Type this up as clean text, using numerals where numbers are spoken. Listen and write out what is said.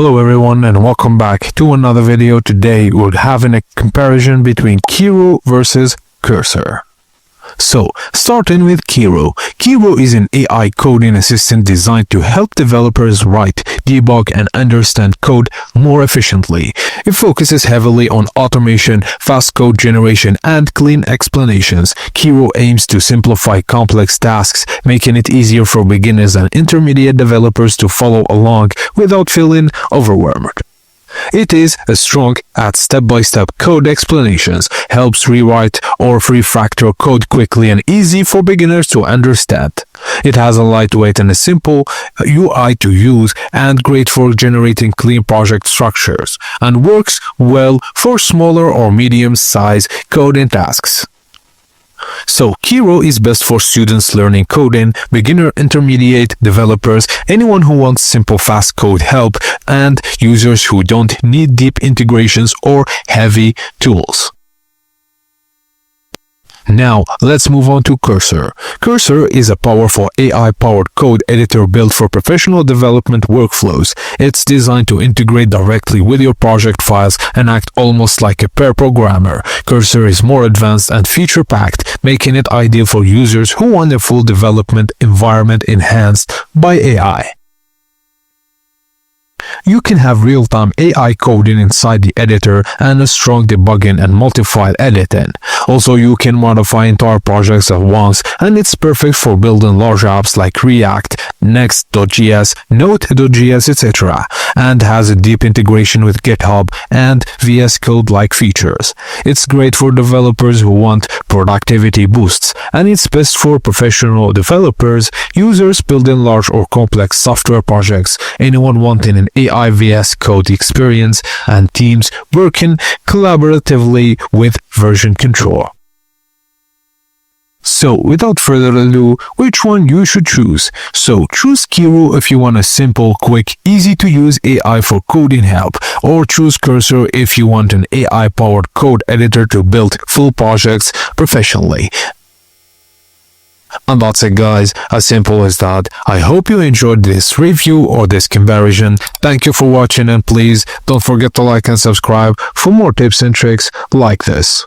Hello everyone and welcome back to another video. Today we're having a comparison between Kiro versus Cursor. So, starting with Kiro. Kiro is an AI coding assistant designed to help developers write, debug, and understand code more efficiently. It focuses heavily on automation, fast code generation, and clean explanations. Kiro aims to simplify complex tasks, making it easier for beginners and intermediate developers to follow along without feeling overwhelmed. It is strong at step-by-step code explanations, helps rewrite or refactor code quickly and easy for beginners to understand. It has a lightweight and a simple UI to use and great for generating clean project structures, and works well for smaller or medium-sized coding tasks. So, Kiro is best for students learning coding, beginner, intermediate, developers, anyone who wants simple fast code help, and users who don't need deep integrations or heavy tools. Now, let's move on to Cursor. Cursor is a powerful AI-powered code editor built for professional development workflows. It's designed to integrate directly with your project files and act almost like a pair programmer. Cursor is more advanced and feature-packed, making it ideal for users who want a full development environment enhanced by AI. You can have real-time AI coding inside the editor and a strong debugging and multi-file editing. Also, you can modify entire projects at once, and it's perfect for building large apps like React, Next.js, Node.js, etc., and has a deep integration with GitHub and VS Code-like features. It's great for developers who want productivity boosts, and it's best for professional developers, users building large or complex software projects, anyone wanting an AI VS Code experience, and teams working collaboratively with version control. So, without further ado, which one you should choose? So, choose Kiro if you want a simple, quick, easy to use AI for coding help, or choose Cursor if you want an AI-powered code editor to build full projects professionally. And that's it guys, as simple as that. I hope you enjoyed this review or this comparison. Thank you for watching, and please don't forget to like and subscribe for more tips and tricks like this.